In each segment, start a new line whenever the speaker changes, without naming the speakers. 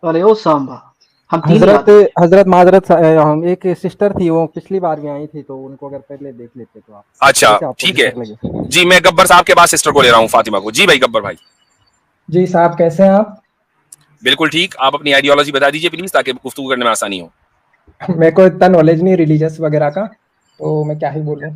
अरे ओ सांबा, हम तीन ही
हजरत
आते।
हजरत माजरत हम एक सिस्टर थी, वो पिछली बार भी आई थी, तो उनको अगर पहले देख लेते तो आप
अच्छा
कैसे आपको
ठीक है।
सिस्टर लगे।
जी मैं गब्बर साहब के बाद सिस्टर को ले रहा हूँ, फातिमा को। जी भाई गब्बर भाई।
जी साहब, कैसे हैं आप?
बिल्कुल ठीक। आप अपनी आइडियोलॉजी बता दीजिए प्लीज, ताकि गुफ्तगू करने में आसानी हो।
मेरे को इतना नॉलेज नहीं रिलीजियस वगैरह का, तो मैं क्या ही बोलूं।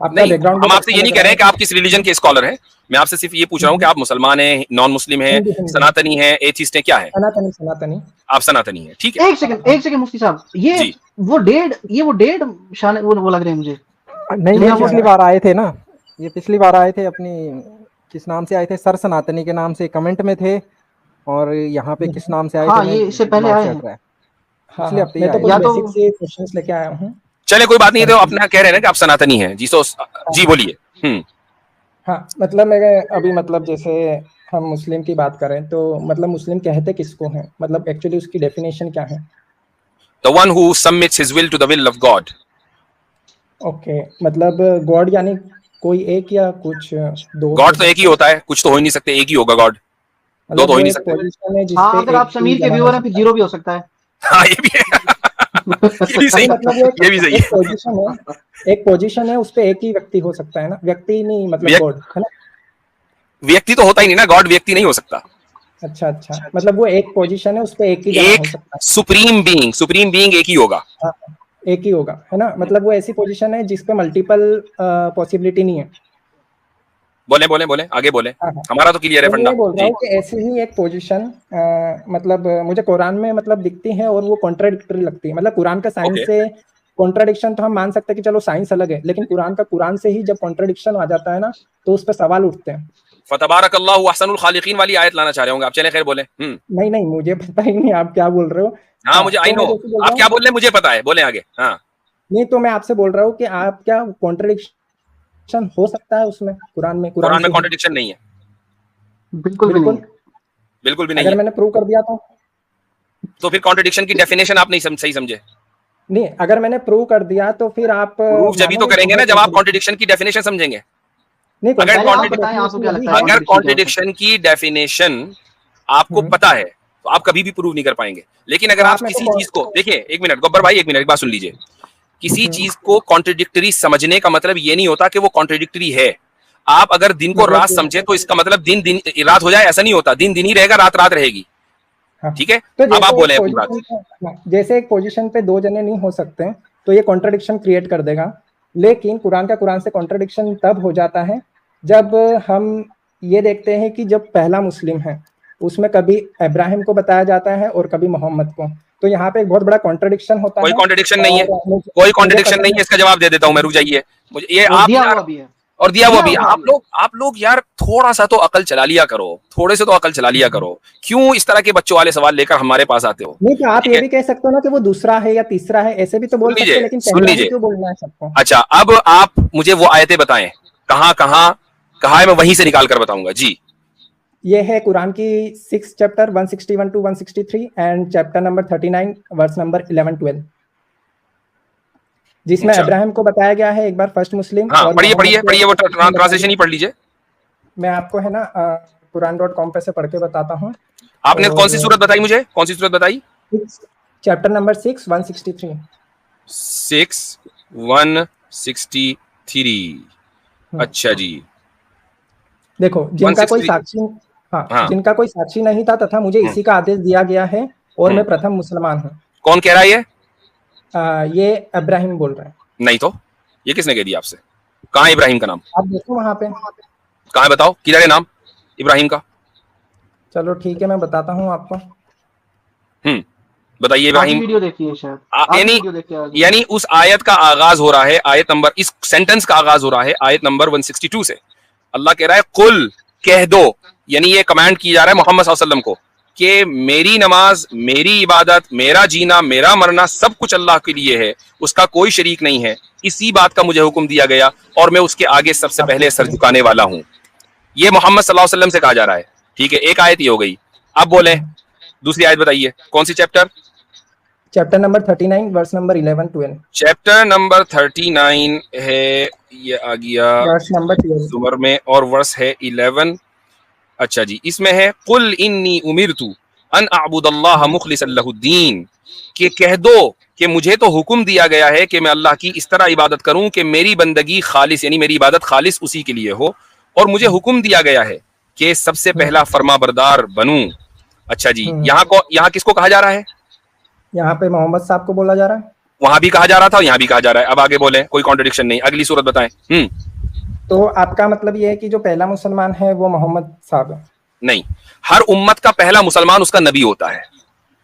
आपका
नहीं,
बैकग्राउंड
हम
बहुत
आपसे
अच्छा
ये नहीं
लग
कह
रहा
रहे
है
हैं कि
कि
आप किस रिलीजन के स्कॉलर हैं। मैं आपसे सिर्फ ये पूछ रहा हूँ कि आप मुसलमान हैं, नॉन मुस्लिम हैं,
हिंदी हिंदी
सनातनी हैं, एथिस्ट हैं, क्या है?
सनातनी सनातनी।
आप सनातनी हैं, ठीक है।
एक सेकंड, एक सेकंड मुफ्ती साहब,
जी
ये वो डेढ़ शान वो लग रहे हैं मुझे,
नहीं,
जिनका
ये
डेढ़
वो।
पिछली
शाना।
बार आए थे ना, ये पिछली बार आए थे अपनी, किस नाम से आए थे, सर सनातनी के नाम से कमेंट में थे, और यहाँ पे किस नाम से आए थे,
हाँ,
मैं
ये इससे पहले
दिमाग
आए
से
हैं।
हट रहा है।
हाँ
पिछले
हाँ,
हफ्ते ही
मैं तो
आए
कुछ
थे।
या तो
बेसिक से क्वेश्चंस लेके आया हूँ।
चले कोई बात नहीं, तो
कंफ्यूज।
अपना कह रहे हैं ना कि आप सनातनी हैं जी, तो
हाँ
जी
हाँ
बोलिए।
हाँ, मतलब मैं अभी मतलब जैसे हम मुस्लिम की बात करें तो मतलब मुस्लिम कहते किसको हैं, मतलब एक्चुअली उसकी डेफिनेशन क्या है?
The one who submits his will to the will of God.
Okay, मतलब गॉड यानी कोई एक या कुछ दो हो
गॉड तो एक ही
सकते हैं?
होता है, कुछ तो हो ही नहीं सकते, एक ही होगा गॉड। दो
मतलब
तो हो
वो
ही नहीं
एक
सकते।
पोजीशन है
हाँ,
जिसपे
अगर आप
एक ही
समीर के
जना हो
व्यूअर हैं फिर
सकता है।
जीरो भी हो सकता है।
हाँ ये भी है। ये भी सही।
नहीं मतलब वो
ये भी सही
एक
है।
पोजीशन है, एक पोजीशन है, उस पे एक ही व्यक्ति हो सकता है ना, व्यक्ति नहीं मतलब
व्यक्ति,
गॉड है ना?
व्यक्ति तो होता ही नहीं ना, गॉड व्यक्ति नहीं हो सकता।
अच्छा अच्छा, मतलब वो एक पोजीशन है, उस पे एक ही जना
एक
हो सकता
सुप्रीम बीइंग, सुप्रीम बीइंग एक ही होगा।
है। हाँ, एक ही होगा है ना, मतलब वो ऐसी पोजीशन है जिसपे मल्टीपल पॉसिबिलिटी नहीं है।
बोले बोले बोले, आगे बोले।
हाँ हाँ,
हमारा तो क्लियर है
तो मैं
फंडा
ये बोल रहा
जी।
हूँ कि ऐसी ही एक पोजीशन मतलब मुझे कुरान में मतलब दिखती है और वो कॉन्ट्राडिक्टरी लगती है। मतलब कुरान का
ओके।
साइंस से कॉन्ट्राडिक्शन तो हम मान सकते हैं कि चलो साइंस अलग है, लेकिन कुरान का कुरान से ही जब कॉन्ट्राडिक्शन आ जाता है ना, तो उस पर सवाल उठते हैं।
फतबारकल्लाहु अहसनुल खालिकीन वाली आयत लाना चाह रहे होंगे आप, चले खैर बोले।
नहीं नहीं, मुझे पता ही नहीं आप क्या बोल रहे हो।
हाँ
हाँ,
मुझे आई
तो
नो,
मैं जैसे बोल
आप
रहा
क्या
हूँ,
बोल रहे हैं मुझे पता है, बोले आगे। हाँ
नहीं तो मैं आपसे बोल रहा हूँ कि आप क्या कॉन्ट्राडिक्शन हो सकता है उसमें, कुरान में, कुरान
कुरान में
से ही?
कॉन्ट्रडिक्शन नहीं है,
बिल्कुल भी नहीं
बिल्कुल।
है।
बिल्कुल भी नहीं
अगर
है।
मैंने प्रूव कर दिया
तो फिर कॉन्ट्रडिक्शन की डेफिनेशन आप नहीं सही समझे।
नहीं, अगर मैंने प्रूव कर दिया तो फिर आप
प्रूफ जब भी तो
मानोगे कि
करेंगे
है
ना जब आप
कॉन्ट्राडिक्शन?
कॉन्ट्रडिक्शन की डेफिनेशन समझेंगे।
नहीं,
अगर
पहले आप
कॉन्ट्राडिक्शन की
बताएं, आपको
डेफिनेशन
क्या
अभी
लगता है
है।
अगर
कॉन्ट्रडिक्शन क्या होता है।
कॉन्ट्रडिक्शन की डेफिनेशन आपको
हम्म,
पता है तो आप कभी भी प्रूव नहीं कर पाएंगे। लेकिन
तो
अगर आप
आप मेरे
किसी
को
चीज को देखिए, एक मिनट गब्बर भाई, एक मिनट, एक बात सुन लीजिए। किसी
हम्म,
चीज को कॉन्ट्रडिक्टरी समझने का मतलब ये नहीं होता कि वो कॉन्ट्रडिक्टरी है। आप अगर दिन को रात
मतलब
समझे तो इसका मतलब दिन दिन रात हो जाए, ऐसा नहीं होता। दिन दिन ही रहेगा, रात रात रहेगी।
हाँ,
ठीक है।
तो
अब आप
जैसे
बोले
एक
अपनी बात।
पोजीशन पे, हाँ, जैसे एक पोजीशन पे दो जने नहीं हो सकते हैं, तो ये कॉन्ट्रडिक्शन क्रिएट कर देगा। लेकिन कुरान से कॉन्ट्रडिक्शन तब हो जाता है जब हम ये देखते हैं कि जब पहला मुस्लिम है उसमें कभी इब्राहिम को बताया जाता है और कभी मोहम्मद को, तो यहाँ पे एक बहुत बड़ा कॉन्ट्रडिक्शन होता
कोई
है।
कॉन्ट्रडिक्शन नहीं है,
और
कोई
मुझे
कॉन्ट्रडिक्शन
पता
नहीं है, इसका जवाब दे देता हूं मैं, रुक जाइए। मुझे ये
और
आप
दिया
यार,
हुआ भी है।
और दिया हुआ
दिया
भी।
हुआ भी है।
आप लोग यार थोड़ा सा तो अकल चला लिया करो, थोड़े से तो अकल चला लिया
है।
करो। क्यों इस तरह के बच्चों वाले सवाल लेकर हमारे पास आते हो?
नहीं, तो आप
ठीक
ये
है,
भी कह सकते हो ना कि वो दूसरा है या तीसरा है, ऐसे भी तो
सुन
बोल सकते
लीजिए,
हैं, लेकिन
सुन
पहला ही
लीजिए।
क्यों बोलना है सबको?
अच्छा अब आप मुझे वो आयतें बताएं, कहां कहां कहा है, मैं वहीं से निकाल कर बताऊंगा जी।
ये है कुरान की 6 chapter 161 to 163 and chapter number 39 verse number 11 12, जिसमें
अच्छा
अब्राहम को बताया गया है एक बार फर्स्ट मुस्लिम
हाँ,
और
पढ़िए
मोहम्मद
पढ़िए
को
पढ़िए, वो
इसमें बताया
ट्रांसलेशन
गया।
ही पढ़ लीजिए।
मैं आपको है ना कुरान.com पे से पढ़ के बताता हूँ।
आपने कौन सी
और
सूरत बताई मुझे, कौन सी सूरत बताई?
Chapter number 6 163।
6163। अच्छा जी।
देखो,
वन
जिनका कोई
सिक्सटी
साक्षी, हाँ,
हाँ।
जिनका कोई साक्षी नहीं था तथा मुझे
हम्म,
इसी का आदेश दिया गया है और
हम्म।
मैं प्रथम मुसलमान हूँ।
कौन कह रहा है ये?
ये अब्राहिम बोल रहे हैं।
नहीं तो, ये किसने कह दिया आपसे? कहाँ है इब्राहिम का नाम?
आप देखो वहां पे।
कहाँ है बताओ, किधर है नाम इब्राहिम का?
चलो ठीक है, मैं बताता हूँ आपको।
बताइए
आधी
इब्राहिम।
वीडियो देखी है शायद, आधी
यानी,
वीडियो देख के आगे।
यानी उस आयत का आगाज हो रहा है, आयत नंबर, इस सेंटेंस का आगाज हो रहा है आयत नंबर 162 से। अल्लाह कह रहा है कुल, कह दो, यानी ये कमांड की जा रहा है मोहम्मद सल्लल्लाहु अलैहि वसल्लम को कि मेरी नमाज, मेरी इबादत, मेरा जीना, मेरा मरना सब कुछ अल्लाह के लिए है, उसका कोई शरीक नहीं है। इसी बात का मुझे हुक्म दिया गया और मैं उसके आगे सबसे
आप
पहले सर
देखिए।
झुकाने वाला हूं। ये मोहम्मद सल्लल्लाहु अलैहि वसल्लम से कहा जा रहा है। ठीक है, एक आयत ही हो गई। अब बोले दूसरी आयत बताइए, कौन सी chapter?
Chapter number 39 verse number 11 12।
Chapter number 39 है, ये आ गया
वर्स नंबर 12।
जुमर में, और वर्स है 11। अच्छा जी, इसमें है कुल इन्नी उमिरतु अन अअबुदल्लाह मुखलिसन लहुद्दीन, कि कह दो कि मुझे तो हुक्म दिया गया है कि मैं अल्लाह की इस तरह इबादत करूं कि मेरी बंदगी खालिस, यानी मेरी इबादत खालिस उसी के लिए हो, और मुझे हुक्म दिया गया है कि सबसे पहला फरमाबरदार बनूं। अच्छा जी, यहाँ किसको कहा जा रहा है?
यहाँ पे मोहम्मद साहब को बोला जा रहा है,
वहां भी कहा जा रहा था और यहाँ भी कहा जा रहा है। अब आगे बोले, कोई कॉन्ट्रडिक्शन नहीं, अगली सूरत बताएं।
तो आपका मतलब ये है कि जो पहला मुसलमान है वो मोहम्मद साहब है?
नहीं, हर उम्मत का पहला मुसलमान उसका नबी होता है।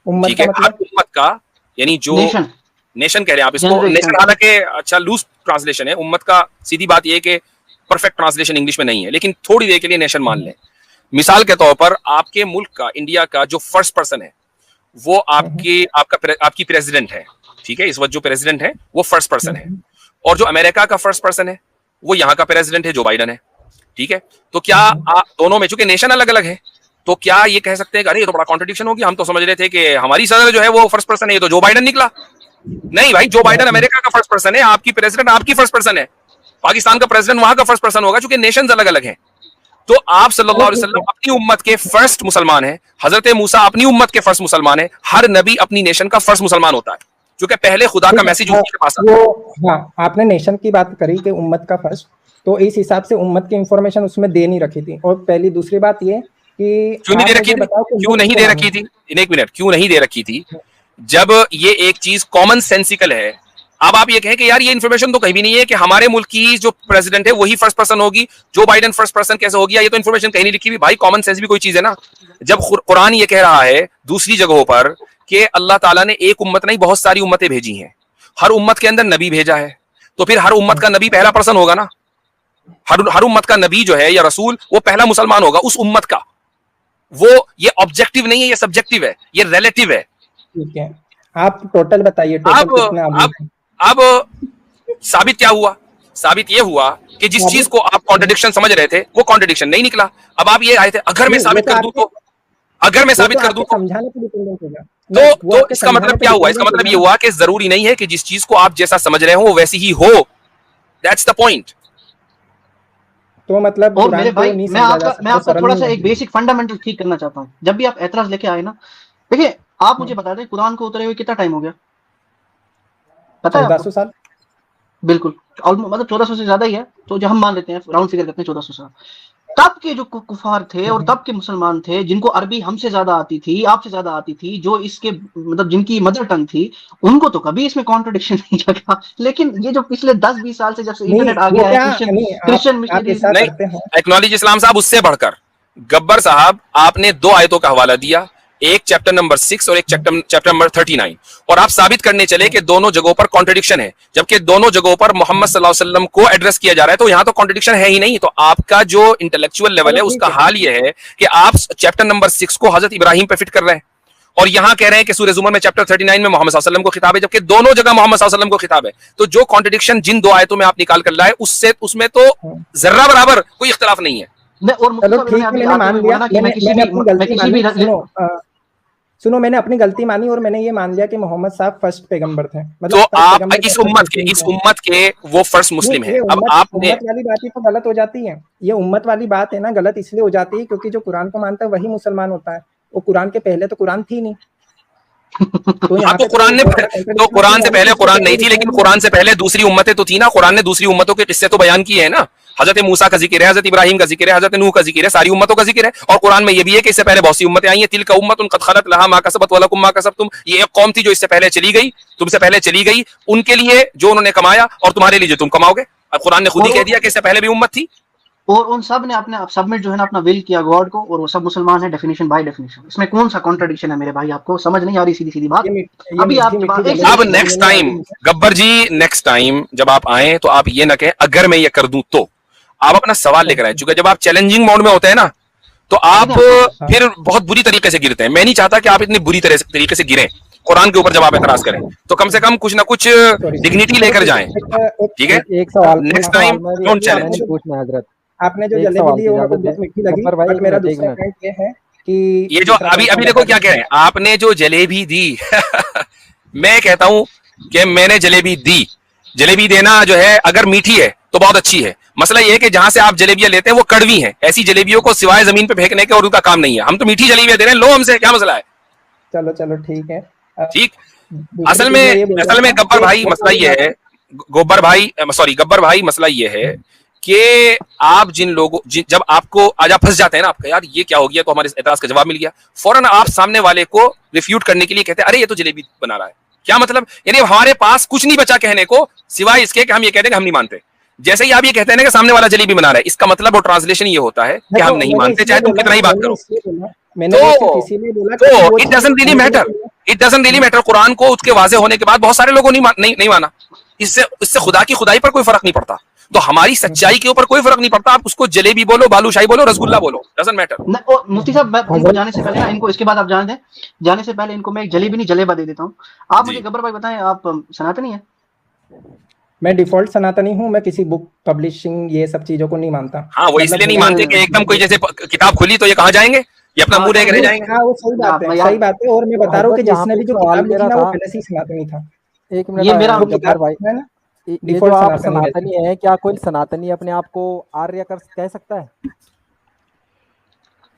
उम्मत
ठीक
का
है,
मतलब
हर उम्मत का, यानी जो नेशन कह रहे हैं आप इसको, नेशन हालांकि अच्छा लूज ट्रांसलेशन है, उम्मत का सीधी बात यह है कि परफेक्ट ट्रांसलेशन इंग्लिश में नहीं है, लेकिन थोड़ी देर के लिए नेशन मान लें। मिसाल के तौर पर आपके मुल्क का, इंडिया का जो फर्स्ट पर्सन है वो आपकी प्रेसिडेंट है। ठीक है, इस वक्त जो प्रेसिडेंट है वो फर्स्ट पर्सन है, और जो अमेरिका का फर्स्ट पर्सन है वो यहाँ का प्रेसिडेंट है, जो बाइडन है। ठीक है, तो क्या आप दोनों में, चूंकि नेशन अलग अलग है, तो क्या ये कह सकते हैं कि अरे ये तो बड़ा कॉन्ट्रडिक्शन होगी, हम तो समझ रहे थे कि हमारी सदर जो है वो फर्स्ट पर्सन है, ये तो जो बाइडन निकला। नहीं भाई, जो बाइडन अमेरिका का फर्स्ट पर्सन है, आपकी प्रेसिडेंट आपकी फर्स्ट पर्सन है, पाकिस्तान का प्रेसिडेंट वहां का फर्स्ट पर्सन होगा, क्योंकि नेशंस अलग अलग हैं। तो आप सल्लल्लाहु अलैहि वसल्लम अपनी उम्मत के फर्स्ट मुसलमान हैं, हजरत मूसा अपनी उम्मत के फर्स्ट मुसलमान है, हर नबी अपनी नेशन का फर्स्ट मुसलमान होता है, क्योंकि पहले खुदा का मैसेज उनके पास आता है।
हाँ, आपने नेशन की बात करी कि उम्मत का फर्स्ट, तो इस हिसाब से उम्मत की इंफॉर्मेशन उसमें दे नहीं रखी थी। और पहली दूसरी बात ये कि
क्यों नहीं दे रखी थी? क्यों नहीं दे रखी थी? एक मिनट, क्यों नहीं दे रखी थी? जब ये एक चीज कॉमन सेंसिकल है। अब आप ये कहें कि यार ये इन्फॉर्मेशन तो कहीं भी नहीं है कि हमारे मुल्क की जो प्रेसिडेंट है वही फर्स्ट पर्सन होगी, जो बाइडन फर्स्ट पर्सन कैसे हो गया, ये तो इन्फॉर्मेशन कहीं नहीं लिखी हुई। भाई कॉमन सेंस भी कोई चीज है ना। जब कुरान ये कह रहा है दूसरी जगहों पर कि अल्लाह ताला ने एक उम्मत नहीं बहुत सारी उम्मतें भेजी हैं, हर उम्मत के अंदर नबी भेजा है, तो फिर हर उम्मत का नबी पहला पर्सन होगा ना। हर उम्मत का नबी जो है या रसूल वो पहला मुसलमान होगा उस उम्मत का। वो ये ऑब्जेक्टिव नहीं है, ये सब्जेक्टिव है, ये रिलेटिव है।
ठीक है, आप टोटल बताइए।
अब साबित क्या हुआ? साबित ये हुआ कि जिस चीज को आप कॉन्ट्रडिक्शन समझ रहे थे वो कॉन्ट्रडिक्शन नहीं निकला। अब आप ये आए थे अगर मैं साबित कर दूं तो, अगर मैं साबित कर दूं
समझाने के लिए होगा
तो इसका मतलब क्या हुआ? इसका मतलब ये हुआ कि जरूरी नहीं है कि जिस चीज को आप जैसा समझ रहे हो वो वैसी ही हो। That's the point.
तो मतलब
और मेरे भाई मैं आपका थोड़ा सा एक बेसिक फंडामेंटल ठीक करना चाहता हूँ। जब भी आप एतराज लेके आए ना, देखिए आप मुझे बता दें कुरान को उतरे हुए कितना टाइम हो गया? पता है?
1400 साल।
बिल्कुल, मतलब 1400 से ज्यादा ही है। तो जो हम मान लेते हैं, राउंड फिगर करते हैं 1400 साल। तब के जो कुफार थे और तब के मुसलमान थे जिनको अरबी हमसे ज्यादा आती थी, आपसे ज्यादा आती थी, जो इसके मतलब जिनकी मदर टंग थी, उनको तो कभी इसमें कॉन्ट्रडिक्शन नहीं लगा। लेकिन ये जो पिछले 10-20 साल से जब से इंटरनेट आ गया है, क्रिश्चियन
नहीं, एक्नॉलेज इस्लाम साहब, उससे बढ़कर गब्बर साहब आपने 2 आयतों का हवाला दिया, एक चैप्टर नंबर 6 और एक चैप्टर नंबर 39, और आप साबित करने चले कि दोनों जगहों पर कॉन्ट्रडिक्शन है, जबकि दोनों जगहों पर मोहम्मद सल्लल्लाहु अलैहि वसल्लम को एड्रेस किया जा रहा है। तो यहाँ तो कॉन्ट्रडिक्शन है ही नहीं। तो आपका जो इंटेलेक्चुअल लेवल है उसका हाल ये है कि आप चैप्टर नंबर 6 को हजरत इब्राहिम पे फिट कर रहे हैं और यहाँ कह रहे हैं कि सूरह ज़ुमर में चैप्टर 39 में मोहम्मद सल्लल्लाहु अलैहि वसल्लम को खिताब है, जबकि दोनों जगह मोहम्मद सल्लल्लाहु अलैहि वसल्लम को खिताब है। तो जो कॉन्ट्रडिक्शन जिन 2 आयतों में आप निकाल कर लाए उसमें तो जर्रा बराबर कोई इख्तिलाफ नहीं है।
सुनो, मैंने अपनी गलती मानी और मैंने ये मान लिया कि मोहम्मद साहब फर्स्ट पैगंबर थे।
मतलब तो आप इस उम्मत के वो फर्स्ट मुस्लिम है। अब आपने
उम्मत वाली बात ही तो गलत हो जाती है। ये उम्मत वाली बात है ना, गलत इसलिए हो जाती है क्योंकि जो कुरान को मानता है वही मुसलमान होता है। वो कुरान के पहले तो कुरान थी नहीं।
तो कुरान से पहले कुरान नहीं थी, लेकिन कुरान से पहले दूसरी उम्मतें तो थी ना। कुरान ने दूसरी उम्मतों के किस्से तो बयान किए हैं ना। हजरत मूसा का जिक्र है, हजरत इब्राहिम का जिक्र है, हजरत नूह का जिक्र है, सारी उम्मतों का जिक्र है। और कुरान में ये भी है कि इससे पहले बहुत सी उम्मतें आई हैं। तिलका उम्मतुन कद खलत लहा मा कसबत व लकुम मा कसबतुम। ये एक कौम थी जो इससे पहले चली गई, तुमसे पहले चली गई, उनके लिए जो उन्होंने कमाया और तुम्हारे लिए जो तुम कमाओगे। अब कुरान ने खुद ही कह दिया कि इससे पहले भी उम्मत थी
और उन सब ने अपने सबमिट जो है ना अपना विल किया गॉड को, और वो सब मुसलमान है डेफिनेशन बाय डेफिनेशन। इसमें कौन सा कॉन्ट्रडिक्शन है मेरे भाई? आपको समझ नहीं आ रही सीधी सीधी बात? अभी आप
अब नेक्स्ट टाइम गब्बर जी, नेक्स्ट टाइम जब आप आए तो आप ये ना कहें अगर मैं ये कर दूं तो। आप अपना सवाल लेकर आए, चूंकि जब आप चैलेंजिंग मोड में होते हैं ना तो आप फिर बहुत बुरी तरीके से गिरते हैं। मैं नहीं चाहता कि आप इतनी बुरी तरीके से गिरें कुरान के ऊपर। जब आप एतराज करें तो कम से कम कुछ ना कुछ डिग्निटी लेकर जाएं, ठीक है?
एक सवाल
नेक्स्ट टाइम डोंट चैलेंज।
पूछना हजरत,
आपने जो जलेबी दी वो मुझे बहुत मीठी लगी, बट मेरा दूसरा पॉइंट ये है कि
ये जो अभी देखो क्या कह रहे हैं, आपने जो जलेबी दी मैं कहता हूं कि मैंने जलेबी दी। जलेबी देना जो है अगर मीठी है तो बहुत अच्छी है। मसला ये है कि जहां से आप जलेबियां लेते हैं वो कड़वी हैं। ऐसी जलेबियों को सिवाय जमीन पे फेंकने के और उनका काम नहीं है। हम तो मीठी जलेबियां दे रहे हैं, लो हमसे, क्या मसला है?
चलो चलो ठीक है।
ठीक।
दूसरी
असल
चीज मैं ये
में
बोल
असल
रहा
में
था
गब्बर
कि
भाई मसला ये है, गब्बर भाई मसला ये है कि आप जिन लोगों जब आपको आज आप फंस जाते हैं ना, आपका यार ये क्या हो गया, तो हमारे एतराज का जवाब मिल गया, फौरन आप सामने वाले को रिफ्यूट करने के लिए कहते हैं अरे ये तो जलेबी बना रहा है। क्या मतलब? यानी हमारे पास कुछ नहीं बचा कहने को सिवाय इसके कि हम ये कहते हैं कि हम नहीं मानते। जैसे ही आप ये कहते हैं ना कि सामने वाला जलेबी बना रहा है, इसका मतलब और ट्रांसलेशन ये होता है कि हम नहीं मानते, चाहे तुम कितना ही बात करो।
मैंने ये सिर्फ इसीलिए बोला कि
तो
वो
it
cheese
doesn't really matter, it doesn't really matter. Quran को उसके वाजे होने के बाद बहुत सारे लोगों ने नहीं माना। इससे खुदा की खुदाई पर कोई फर्क नहीं पड़ता। तो हमारी सच्चाई के ऊपर कोई फर्क नहीं पड़ता। आप उसको जलेबी बोलो, बालूशाही बोलो, रसगुल्ला बोलो, डजंट मैटर।
मुफ्ती साहब, मैं इनको जाने से पहले ना, इनको इसके बाद आप जाने दें, जाने से पहले इनको मैं एक जलेबी नहीं जलेबा दे देता हूँ। आप मुझे गब्बर भाई बताएं, आप सनातनी है?
मैं डिफॉल्ट सनातनी हूँ, मैं किसी बुक पब्लिशिंग ये सब चीजों को नहीं मानता।
हाँ, वो इसलिए नहीं मानते कि एकदम कोई जैसे किताब खुली तो ये कहाँ जाएंगे, ये अपना मुंह देख रह जाएंगे।
हाँ, वो सही बात है, सही बात है। और मैं बता रहा हूँ कि जिसने भी जो किताब लिखी ना, वो पहले से ही सनातनी था।
एक मिनट,
ये मेरा
गब्बर भाई,
है ना,
ये जो
डिफॉल्ट
आप
सनातनी
सनातनी है, क्या कोई सनातनी अपने आप को आर्य कह सकता है?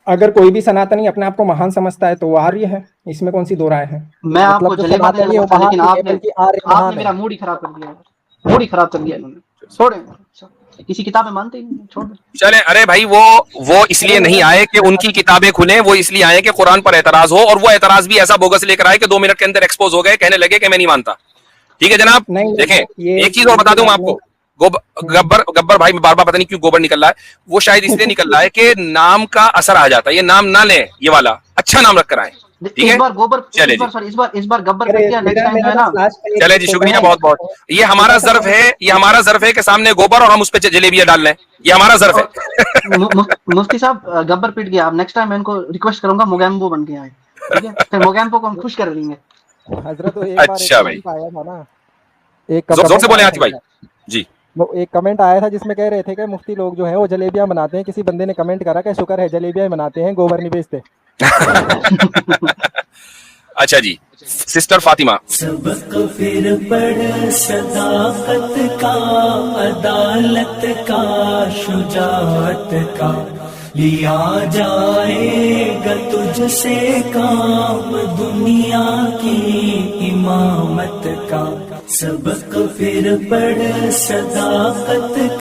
अगर कोई भी सनातनी अपने आप को महान समझता है तो वो आर्य है, इसमें कौन सी दो राय है।
मैं आपको जलेबा देने लगा था, लेकिन आपने मेरा
है।
मूड ही खराब कर दिया, मूड ही खराब कर दिया इन्होंने। छोड़े, किसी किताब में मानते ही नहीं, छोड़ दो।
चले, अरे भाई वो इसलिए नहीं आए कि उनकी किताबें खुले, वो इसलिए आए कि कुरान पर एतराज हो, और वो एतराज भी ऐसा बोगस लेकर आए कि 2 मिनट के अंदर एक्सपोज हो गए, कहने लगे कि मैं नहीं मानता। ठीक है जनाब, देखें एक चीज और बता दूं आपको, गब्बर भाई में बार बार पता नहीं क्यों गोबर निकल रहा है, वो शायद इसलिए निकल रहा है कि नाम का असर आ जाता है। ये नाम ना ले, ये वाला अच्छा नाम रख कर आए। ठीक है,
इस बार गोबर,
चले
इस बार गब्बर कर दिया, नेक्स्ट टाइम है ना।
चले जी, शुक्रिया बहुत बहुत। ये हमारा ज़र्फ है, ये हमारा ज़र्फ है कि सामने गोबर और हम उस पे जलेबियां डाल लें, ये हमारा ज़र्फ है।
मुफ्ती साहब, गब्बर पिट गया, अब नेक्स्ट टाइम मैं इनको रिक्वेस्ट करूंगा मोगैम्बो बन के आए, ठीक है? फिर मोगैम्बो को हम खुश कर देंगे।
हजरत, तो एक
अच्छा
बार एक
भाई,
आया था ना, एक
जोर से बोले आती भाई जी।
वो एक कमेंट आया था जिसमें कह रहे थे कि मुफ्ती लोग जो है वो जलेबियां बनाते हैं। किसी बंदे ने कमेंट करा कि शुक्र है जलेबियां बनाते हैं, गोबर नहीं बेचते।
अच्छा जी, सिस्टर फातिमा।
सबक फिर पढ़ सदाकत का, अदालत का, शुजाअत का, लिया जाएगा तुझसे काम दुनिया की इमामत का। सबक फिर पढ़ सदाकत